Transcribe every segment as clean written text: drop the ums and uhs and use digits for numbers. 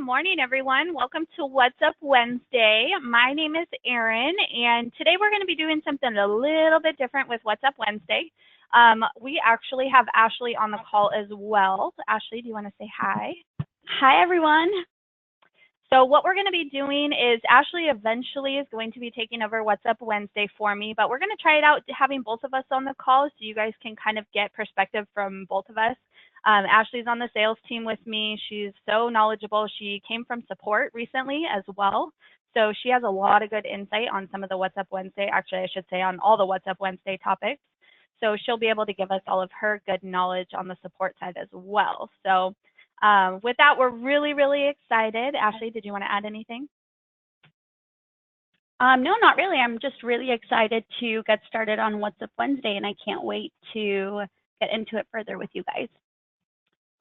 morning, everyone. Welcome to What's Up Wednesday. My name is Erin, and today we're going to be doing something a little bit different with What's Up Wednesday. We actually have Ashley on the call as well. Ashley, do you want to say hi? Hi, everyone. So what we're going to be doing is Ashley eventually is going to be taking over What's Up Wednesday for me, but we're going to try it out having both of us on the call so you guys can kind of get perspective from both of us. Ashley's on the sales team with me. She's so knowledgeable. She came from support recently as well. So she has a lot of good insight on some of the What's Up Wednesday, actually I should say on all the What's Up Wednesday topics. So she'll be able to give us all of her good knowledge on the support side as well. So with that, we're really excited. Ashley, did you want to add anything? No, not really. I'm just really excited to get started on What's Up Wednesday, and I can't wait to get into it further with you guys.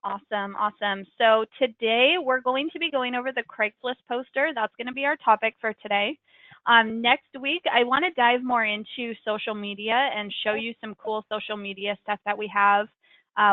Awesome. So today we're going to be going over the Craigslist poster. That's going to be our topic for today. Next week, I want to dive more into social media and show you some cool social media stuff that we have.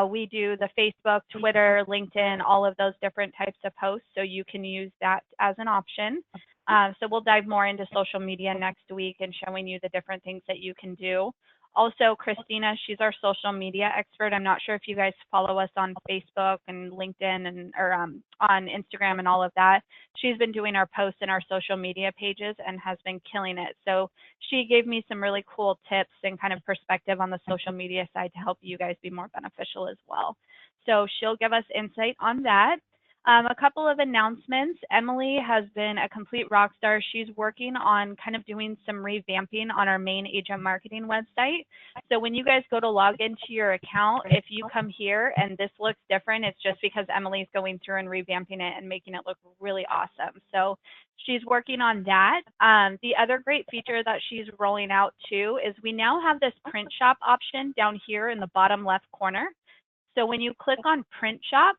We do the Facebook, Twitter, LinkedIn, all of those different types of posts, so you can use that as an option. So we'll dive more into social media next week and showing you the different things that you can do. Also, Christina, she's our social media expert. I'm not sure if you guys follow us on Facebook and LinkedIn or on Instagram and all of that. She's been doing our posts in our social media pages and has been killing it. So she gave me some really cool tips and kind of perspective on the social media side to help you guys be more beneficial as well. So she'll give us insight on that. A couple of announcements. Emily has been a complete rock star. She's working on kind of doing some revamping on our main agent marketing website. So when you guys go to log into your account, if you come here and this looks different, it's just because Emily's going through and revamping it and making it look really awesome. So she's working on that. The other great feature that she's rolling out too is we now have this print shop option down here in the bottom left corner. So when you click on print shop,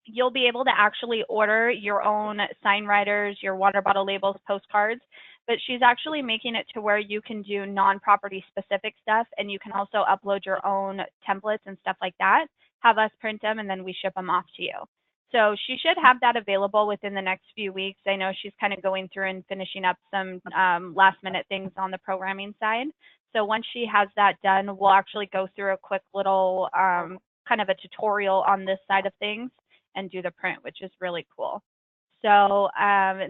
you'll be able to actually order your own sign writers, your water bottle labels, postcards, but she's actually making it to where you can do non-property specific stuff, and you can also upload your own templates and stuff like that, have us print them, and then we ship them off to you. So she should have that available within the next few weeks. I know she's kind of going through and finishing up some last minute things on the programming side. So once she has that done, we'll actually go through a quick little kind of a tutorial on this side of things and do the print, which is really cool. So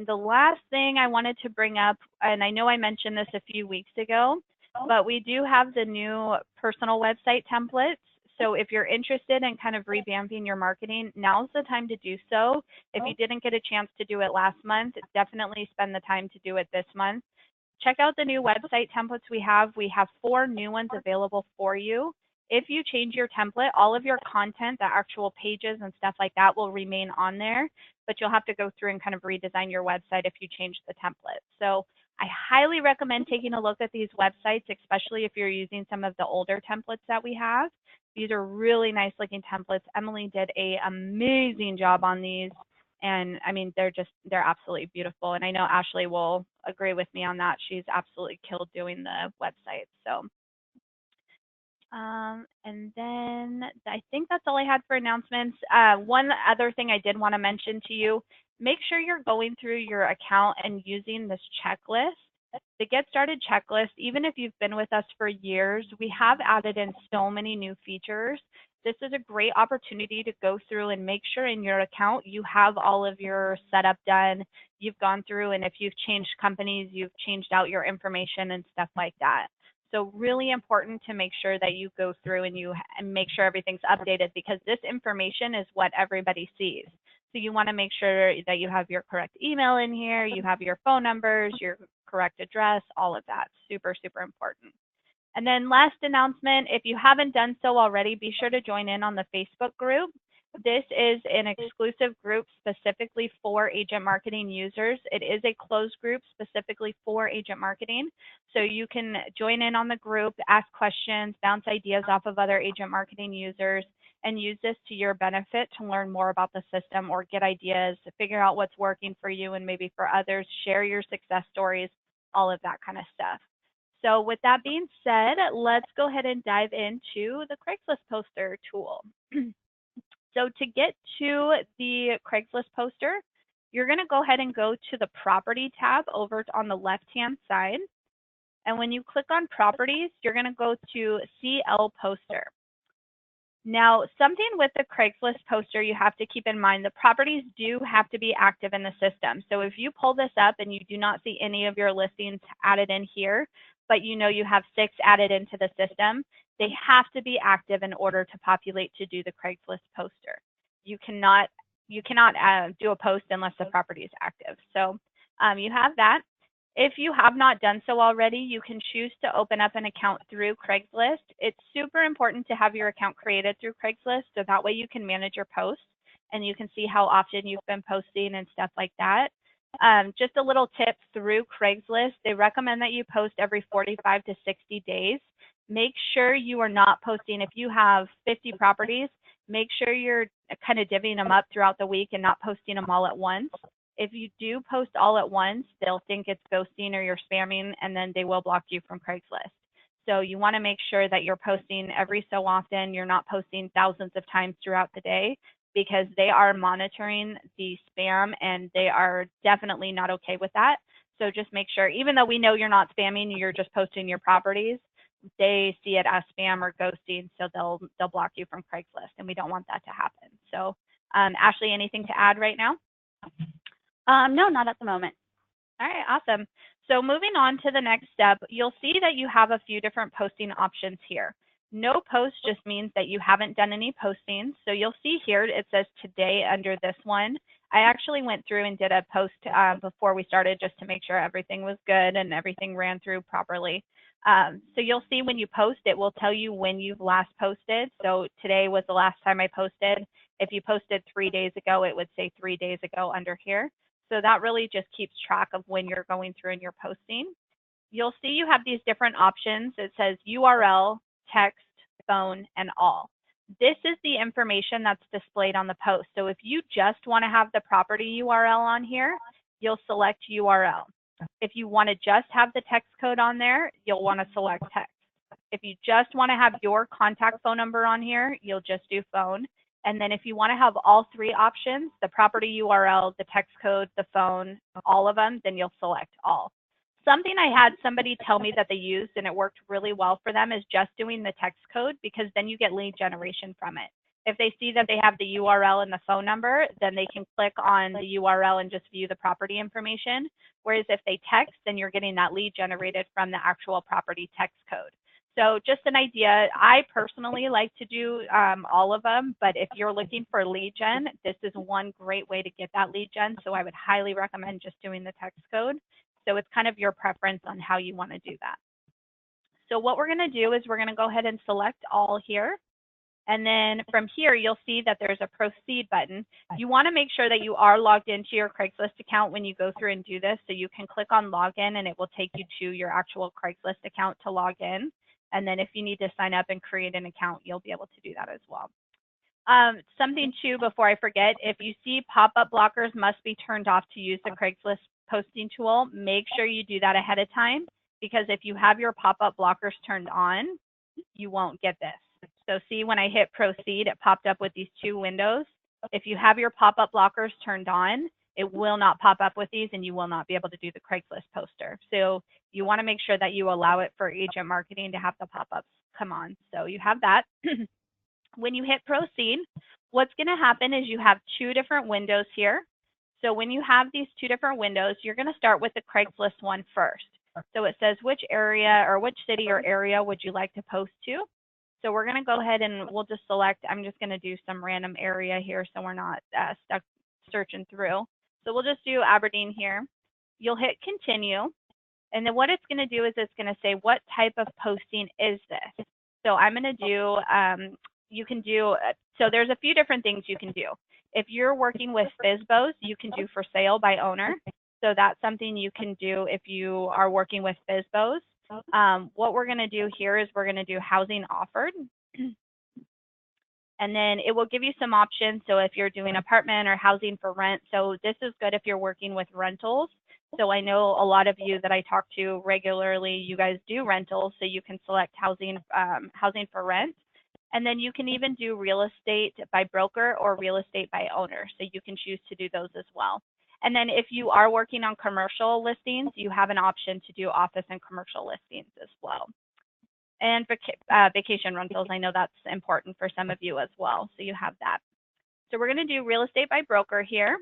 the last thing I wanted to bring up, and I know I mentioned this a few weeks ago, but we do have the new personal website templates. So if you're interested in kind of revamping your marketing, now's the time to do so. If you didn't get a chance to do it last month, definitely spend the time to do it this month. Check out the new website templates we have. We have 4 new ones available for you. If you change your template, all of your content, the actual pages and stuff like that will remain on there, but you'll have to go through and kind of redesign your website if you change the template. So I highly recommend taking a look at these websites, especially if you're using some of the older templates that we have. These are really nice looking templates. Emily did an amazing job on these. And I mean, they're absolutely beautiful. And I know Ashley will agree with me on that. She's absolutely killed doing the website. So. And then I think that's all I had for announcements. One other thing I did want to mention to you, make sure you're going through your account and using this checklist. The Get Started checklist, even if you've been with us for years, we have added in so many new features. This is a great opportunity to go through and make sure in your account you have all of your setup done. You've gone through, and if you've changed companies, you've changed out your information and stuff like that. So really important to make sure that you go through and make sure everything's updated, because this information is what everybody sees. So you want to make sure that you have your correct email in here, you have your phone numbers, your correct address, all of that. Super important. And then last announcement, if you haven't done so already, be sure to join in on the Facebook group. This is an exclusive group specifically for agent marketing users. It is a closed group specifically for agent marketing. So you can join in on the group, ask questions, bounce ideas off of other agent marketing users, and use this to your benefit to learn more about the system or get ideas, to figure out what's working for you and maybe for others, share your success stories, all of that kind of stuff. So with that being said, let's go ahead and dive into the Craigslist poster tool. So to get to the Craigslist poster, you're going to go ahead and go to the property tab over on the left-hand side. And when you click on properties, you're going to go to CL Poster. Now, something with the Craigslist poster you have to keep in mind, the properties do have to be active in the system. So if you pull this up and you do not see any of your listings added in here, but you know you have 6 added into the system, they have to be active in order to populate to do the Craigslist poster. You cannot do a post unless the property is active. So you have that. If you have not done so already, you can choose to open up an account through Craigslist. It's super important to have your account created through Craigslist, so that way you can manage your posts and you can see how often you've been posting and stuff like that. Just a little tip through Craigslist, they recommend that you post every 45 to 60 days. Make sure you are not posting, if you have 50 properties, make sure you're kind of divvying them up throughout the week and not posting them all at once. If you do post all at once, they'll think it's ghosting or you're spamming, and then they will block you from Craigslist. So you want to make sure that you're posting every so often. You're not posting thousands of times throughout the day, because they are monitoring the spam and they are definitely not okay with that. So just make sure, even though we know you're not spamming, you're just posting your properties, they see it as spam or ghosting, so they'll block you from Craigslist, and we don't want that to happen. So Ashley, anything to add right now? No, not at the moment. All right, awesome. So moving on to the next step, you'll see that you have a few different posting options here. No post just means that you haven't done any postings. So you'll see here it says today under this one. I actually went through and did a post before we started just to make sure everything was good and everything ran through properly. So you'll see when you post, it will tell you when you've last posted. So today was the last time I posted. If you posted 3 days ago, it would say 3 days ago under here. So that really just keeps track of when you're going through and you're posting. You'll see you have these different options. It says URL, text, phone, and all. This is the information that's displayed on the post. So if you just want to have the property URL on here, you'll select URL. If you want to just have the text code on there, you'll want to select text. If you just want to have your contact phone number on here, you'll just do phone. And then if you want to have all 3 options, the property URL, the text code, the phone, all of them, then you'll select all. Something I had somebody tell me that they used and it worked really well for them is just doing the text code, because then you get lead generation from it. If they see that they have the URL and the phone number, then they can click on the URL and just view the property information. Whereas if they text, then you're getting that lead generated from the actual property text code. So just an idea, I personally like to do all of them, but if you're looking for lead gen, this is one great way to get that lead gen. So I would highly recommend just doing the text code. So it's kind of your preference on how you want to do that. So what we're going to do is we're going to go ahead and select all here. And then from here, you'll see that there's a proceed button. You want to make sure that you are logged into your Craigslist account when you go through and do this. So you can click on login and it will take you to your actual Craigslist account to log in. And then if you need to sign up and create an account, you'll be able to do that as well. Something too, before I forget, if you see pop-up blockers must be turned off to use the Craigslist posting tool, make sure you do that ahead of time, because if you have your pop-up blockers turned on, you won't get this. So see, when I hit proceed, it popped up with these 2 windows. If you have your pop-up blockers turned on, it will not pop up with these and you will not be able to do the Craigslist poster. So you want to make sure that you allow it for agent marketing to have the pop-ups come on. So you have that. When you hit proceed, what's going to happen is you have 2 different windows here. So when you have these 2 different windows, you're going to start with the Craigslist one first. So it says which area or which city or area would you like to post to? So we're going to go ahead and we'll just select, I'm just going to do some random area here so we're not stuck searching through. So we'll just do Aberdeen here. You'll hit continue. And then what it's going to do is it's going to say, what type of posting is this? So I'm going to do, you can do, so there's a few different things you can do. If you're working with FSBOs, you can do for sale by owner. So that's something you can do if you are working with FSBOs. What we're going to do here is we're going to do housing offered. And then it will give you some options. So if you're doing apartment or housing for rent, so this is good if you're working with rentals. So I know a lot of you that I talk to regularly, you guys do rentals, so you can select housing for rent. And then you can even do real estate by broker or real estate by owner. So you can choose to do those as well. And then if you are working on commercial listings, you have an option to do office and commercial listings as well. And vacation rentals, I know that's important for some of you as well, so you have that. So we're going to do real estate by broker here.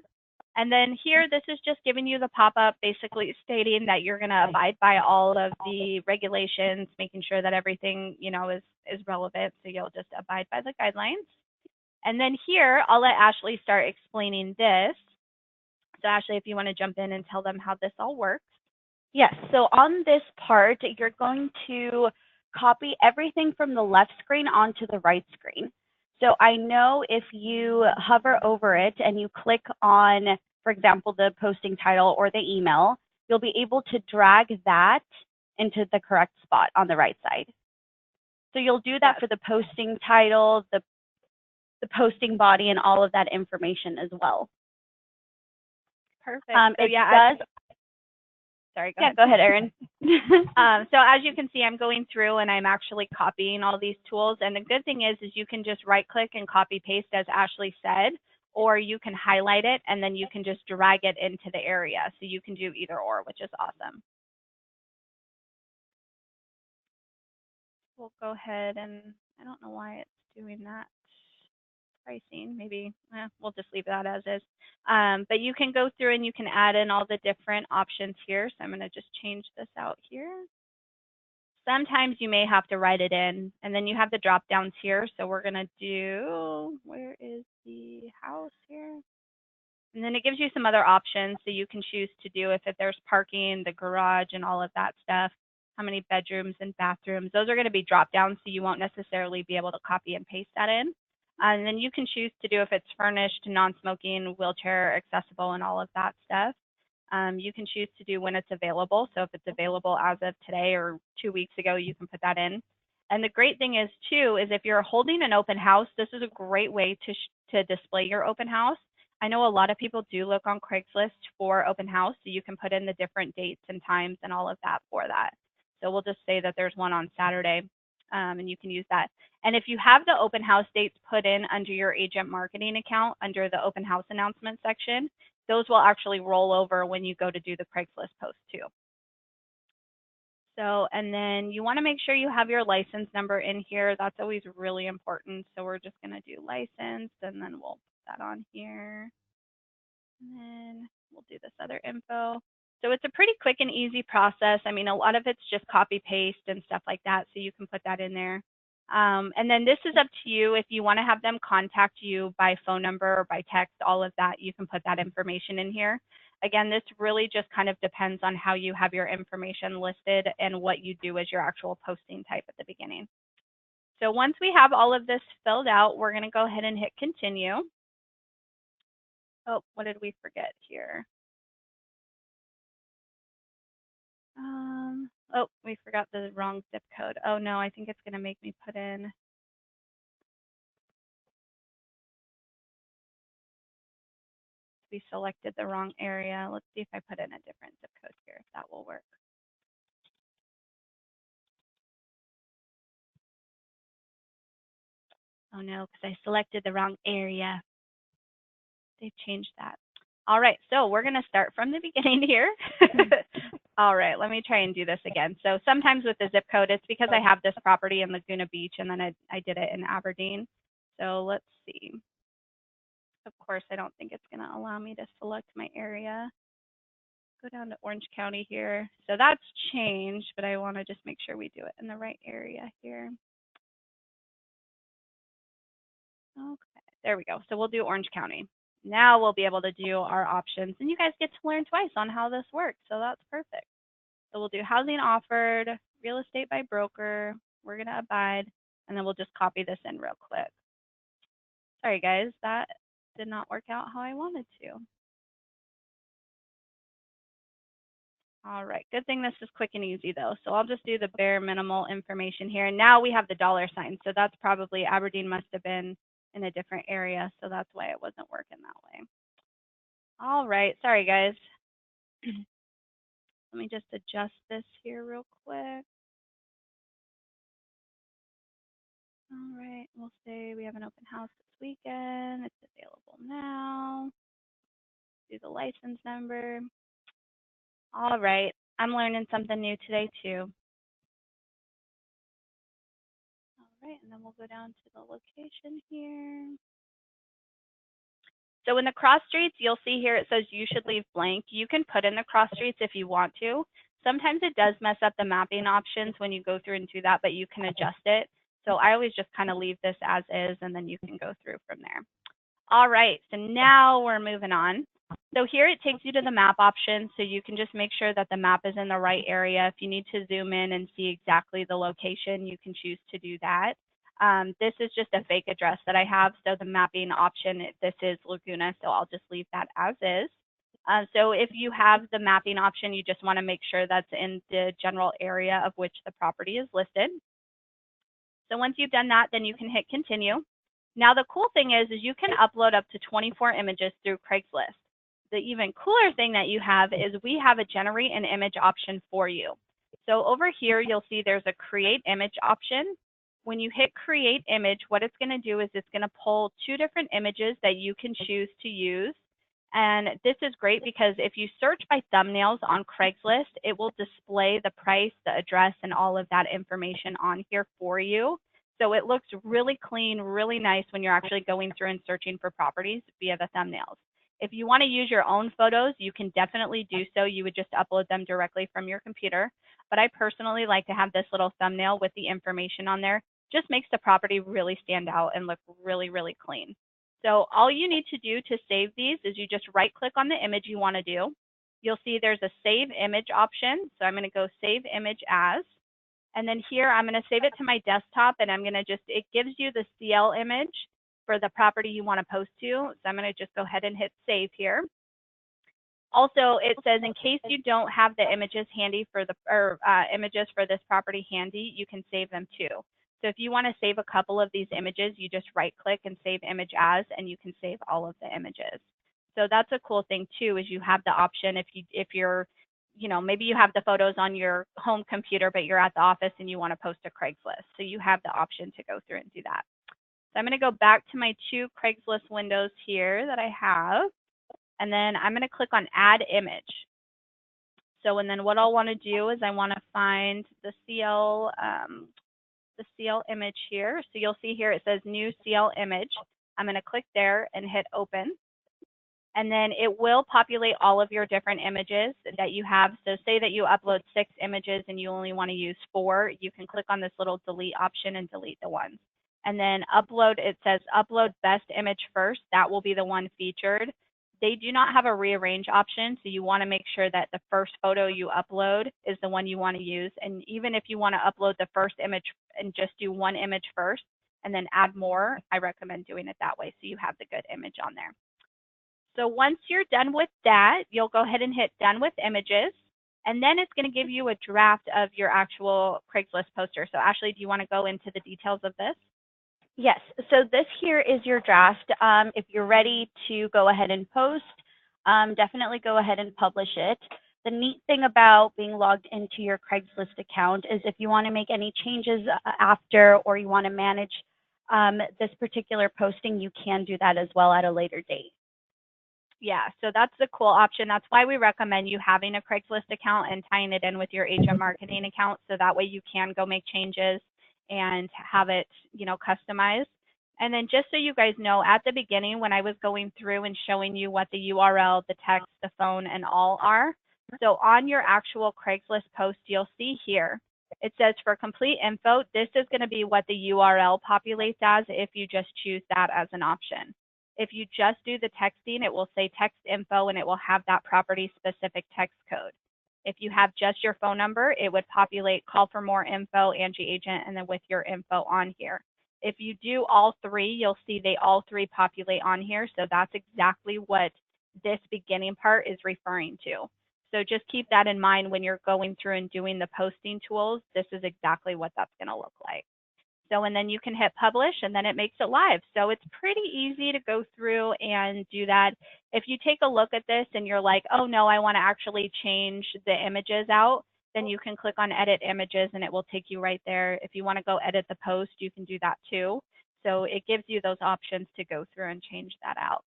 And then here, this is just giving you the pop-up, basically stating that you're going to abide by all of the regulations, making sure that everything, is relevant. So you'll just abide by the guidelines. And then here, I'll let Ashley start explaining this. So Ashley, if you want to jump in and tell them how this all works. Yes, so on this part, you're going to copy everything from the left screen onto the right screen. So I know if you hover over it and you click on, for example, the posting title or the email, you'll be able to drag that into the correct spot on the right side. So you'll do that for the posting title, the posting body, and all of that information as well. Perfect. So go ahead, Erin. So as you can see, I'm going through and I'm actually copying all these tools. And the good thing is you can just right click and copy paste as Ashley said, or you can highlight it and then you can just drag it into the area. So you can do either or, which is awesome. We'll go ahead and I don't know why it's doing that. Pricing, maybe we'll just leave that as is. But you can go through and you can add in all the different options here. So I'm going to just change this out here. Sometimes you may have to write it in, and then you have the drop downs here. So we're going to do, where is the house here? And then it gives you some other options. So you can choose to do if there's parking, the garage, and all of that stuff. How many bedrooms and bathrooms. Those are going to be drop downs, so you won't necessarily be able to copy and paste that in. And then you can choose to do if it's furnished, non-smoking, wheelchair accessible, and all of that stuff. You can choose to do when it's available. So if it's available as of today or 2 weeks ago, you can put that in. And the great thing is, too, is if you're holding an open house, this is a great way to display your open house. I know a lot of people do look on Craigslist for open house, so you can put in the different dates and times and all of that for that. So we'll just say that there's one on Saturday, and you can use that. And if you have the open house dates put in under your agent marketing account, under the open house announcement section, those will actually roll over when you go to do the Craigslist post too. So, and then you want to make sure you have your license number in here. That's always really important. So we're just going to do license, and then we'll put that on here. And then we'll do this other info. So it's a pretty quick and easy process. I mean, a lot of it's just copy paste and stuff like that. So you can put that in there. And then this is up to you. If you want to have them contact you by phone number or by text, all of that, you can put that information in here. Again, this really just kind of depends on how you have your information listed and what you do as your actual posting type at the beginning. So once we have all of this filled out, we're going to go ahead and hit continue. Oh, what did we forget here? Oh, we forgot the wrong zip code. Oh no, I think it's going to make me put in. We selected the wrong area. Let's see if I put in a different zip code here, if that will work. Oh no, because I selected the wrong area. They've changed that. All right, so we're going to start from the beginning here. All right, let me try and do this again. So sometimes with the zip code, it's because I have this property in Laguna Beach and then I did it in Aberdeen. So let's see. Of course, I don't think it's going to allow me to select my area. Go down to Orange County here. So that's changed, but I want to just make sure we do it in the right area here. Okay, there we go. So we'll do Orange County. Now we'll be able to do our options, and you guys get to learn twice on how this works. So that's perfect. So we'll do housing offered, real estate by broker. We're going to abide, and then we'll just copy this in real quick. Sorry, guys, that did not work out how I wanted to. All right, good thing this is quick and easy though. So I'll just do the bare minimal information here. And now we have the $sign. So that's probably Aberdeen must have been in a different area. So that's why it wasn't working that way. All right, sorry guys. Let me just adjust this here real quick. All right, we'll say we have an open house this weekend. It's available now. Do the license number. All right, I'm learning something new today too. All right, and then we'll go down to the location here. So in the cross streets, you'll see here it says you should leave blank. You can put in the cross streets if you want to. Sometimes it does mess up the mapping options when you go through and do that, but you can adjust it. So I always just kind of leave this as is, and then you can go through from there. All right, so now we're moving on. So here it takes you to the map option, so you can just make sure that the map is in the right area. If you need to zoom in and see exactly the location, you can choose to do that. This is just a fake address that I have, so the mapping option, this is Laguna, so I'll just leave that as is. So if you have the mapping option, you just want to make sure that's in the general area of which the property is listed. So once you've done that, then you can hit continue. Now the cool thing is you can upload up to 24 images through Craigslist. The even cooler thing that you have is we have a generate an image option for you. So over here, you'll see there's a create image option. When you hit create image, what it's going to do is it's going to pull 2 different images that you can choose to use. And this is great because if you search by thumbnails on Craigslist, it will display the price, the address, and all of that information on here for you. So it looks really clean, really nice when you're actually going through and searching for properties via the thumbnails. If you want to use your own photos, you can definitely do so. You would just upload them directly from your computer. But I personally like to have this little thumbnail with the information on there. Just makes the property really stand out and look really, really clean. So all you need to do to save these is you just right click on the image you want to do. You'll see there's a save image option. So I'm going to go save image as. And then here I'm going to save it to my desktop, and I'm going to just, it gives you the CL image for the property you want to post to. So I'm going to just go ahead and hit save here. Also, it says in case you don't have the images handy for the, images for this property handy, you can save them too. So if you want to save a couple of these images, you just right click and save image as, and you can save all of the images. So that's a cool thing too, is you have the option if you're, you know, maybe you have the photos on your home computer, but you're at the office and you want to post to Craigslist. So you have the option to go through and do that. So I'm going to go back to my 2 Craigslist windows here that I have, and then I'm going to click on add image. So, and then what I'll want to do is I want to find the CL image here. So you'll see here it says new CL image. I'm going to click there and hit open. And then it will populate all of your different images that you have. So say that you upload 6 images and you only want to use 4, you can click on this little delete option and delete the ones. And then upload, it says upload best image first. That will be the one featured. They do not have a rearrange option, so you want to make sure that the first photo you upload is the one you want to use. And even if you want to upload the first image and just do one image first and then add more, I recommend doing it that way so you have the good image on there. So once you're done with that, you'll go ahead and hit done with images, and then it's going to give you a draft of your actual Craigslist poster. So Ashley, do you want to go into the details of this? Yes, so this here is your draft. If you're ready to go ahead and post, definitely go ahead and publish it. The neat thing about being logged into your Craigslist account is if you want to make any changes after, or you want to manage this particular posting, you can do that as well at a later date. Yeah, so that's the cool option. That's why we recommend you having a Craigslist account and tying it in with your agent marketing account, so that way you can go make changes and have it, you know, customized. And then just so you guys know, at the beginning when I was going through and showing you what the URL, the text, the phone, and all are, so on your actual Craigslist post, you'll see here, it says for complete info, this is going to be what the URL populates as if you just choose that as an option. If you just do the texting, it will say text info and it will have that property specific text code. If you have just your phone number, it would populate call for more info, Angie agent, and then with your info on here. If you do all 3, you'll see they all 3 populate on here. So that's exactly what this beginning part is referring to. So just keep that in mind when you're going through and doing the posting tools. This is exactly what that's going to look like. So, and then you can hit publish and then it makes it live. So it's pretty easy to go through and do that. If you take a look at this and you're like, oh no, I want to actually change the images out, then you can click on edit images and it will take you right there. If you want to go edit the post, you can do that too. So it gives you those options to go through and change that out.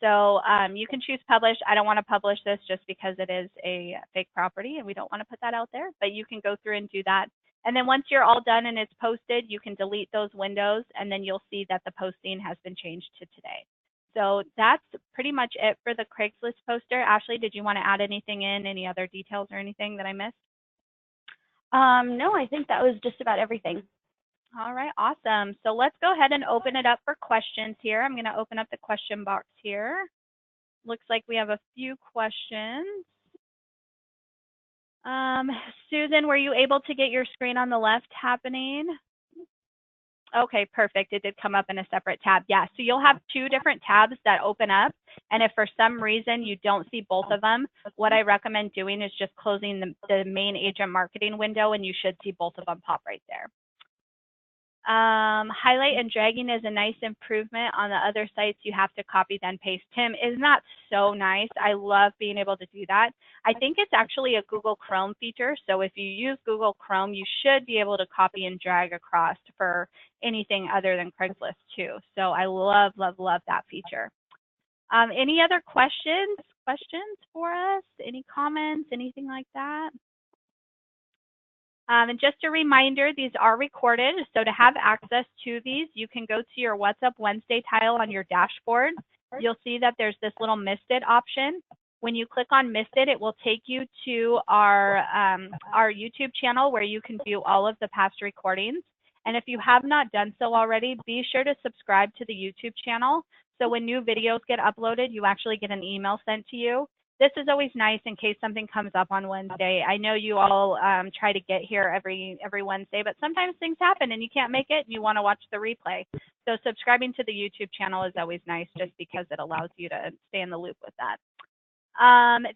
So you can choose publish. I don't want to publish this just because it is a fake property and we don't want to put that out there, but you can go through and do that. And then once you're all done and it's posted, you can delete those windows and then you'll see that the posting has been changed to today. So that's pretty much it for the Craigslist poster. Ashley, did you want to add anything in, any other details or anything that I missed? No, I think that was just about everything. All right, awesome. So let's go ahead and open it up for questions here. I'm going to open up the question box here. Looks like we have a few questions. Susan, were you able to get your screen on the left happening? Okay, perfect. It did come up in a separate tab. Yeah, so you'll have two different tabs that open up. And if for some reason you don't see both of them, what I recommend doing is just closing the main agent marketing window and you should see both of them pop right there. Highlight and dragging is a nice improvement. On the other sites, you have to copy then paste. Tim, isn't that so nice? I love being able to do that. I think it's actually a Google Chrome feature. So if you use Google Chrome, you should be able to copy and drag across for anything other than Craigslist too. So I love, love, love that feature. Any other questions for us? Any comments, anything like that? And just a reminder, these are recorded. So to have access to these, you can go to your What's Up Wednesday tile on your dashboard. You'll see that there's this little Missed It option. When you click on Missed It, it will take you to our YouTube channel where you can view all of the past recordings. And if you have not done so already, be sure to subscribe to the YouTube channel. So when new videos get uploaded, you actually get an email sent to you. This is always nice in case something comes up on Wednesday. I know you all try to get here every Wednesday, but sometimes things happen and you can't make it and you want to watch the replay. So subscribing to the YouTube channel is always nice just because it allows you to stay in the loop with that.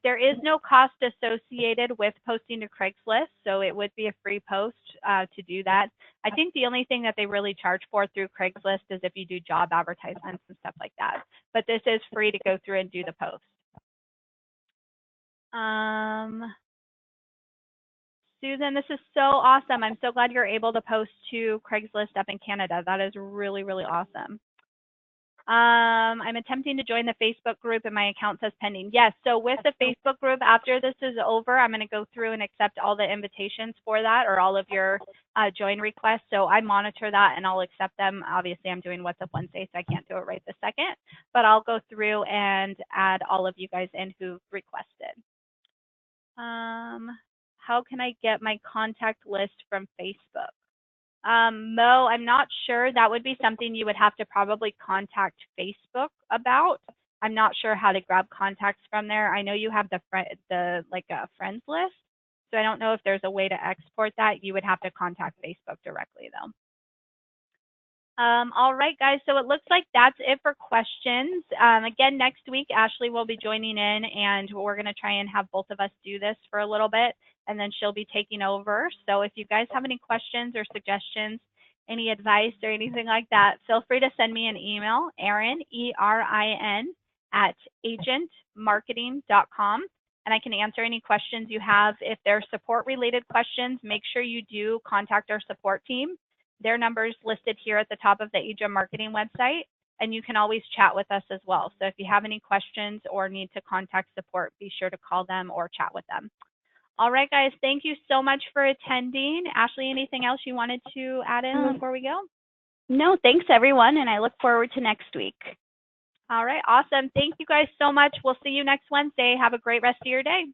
There is no cost associated with posting to Craigslist, so it would be a free post to do that. I think the only thing that they really charge for through Craigslist is if you do job advertisements and stuff like that. But this is free to go through and do the post. Susan, this is so awesome. I'm so glad you're able to post to Craigslist up in Canada. That is really, really awesome. I'm attempting to join the Facebook group and my account says pending. Yes, so with the Facebook group, after this is over, I'm going to go through and accept all the invitations for that or all of your join requests. So I monitor that and I'll accept them. Obviously, I'm doing What's Up Wednesday, so I can't do it right this second, but I'll go through and add all of you guys in who requested. How can I get my contact list from Facebook? Mo, I'm not sure. That would be something you would have to probably contact Facebook about. I'm not sure how to grab contacts from there. I know you have the friends list, so I don't know if there's a way to export that. You would have to contact Facebook directly though. All right, guys, so it looks like that's it for questions. Again, next week, Ashley will be joining in, and we're going to try and have both of us do this for a little bit, and then she'll be taking over. So if you guys have any questions or suggestions, any advice or anything like that, feel free to send me an email, Erin, E-R-I-N, @agentmarketing.com, and I can answer any questions you have. If they're support-related questions, make sure you do contact our support team. Their number's listed here at the top of the Agent Marketing website, and you can always chat with us as well. So if you have any questions or need to contact support, be sure to call them or chat with them. All right, guys, thank you so much for attending. Ashley, anything else you wanted to add in before we go? No, thanks everyone, and I look forward to next week. All right, awesome. Thank you guys so much. We'll see you next Wednesday. Have a great rest of your day.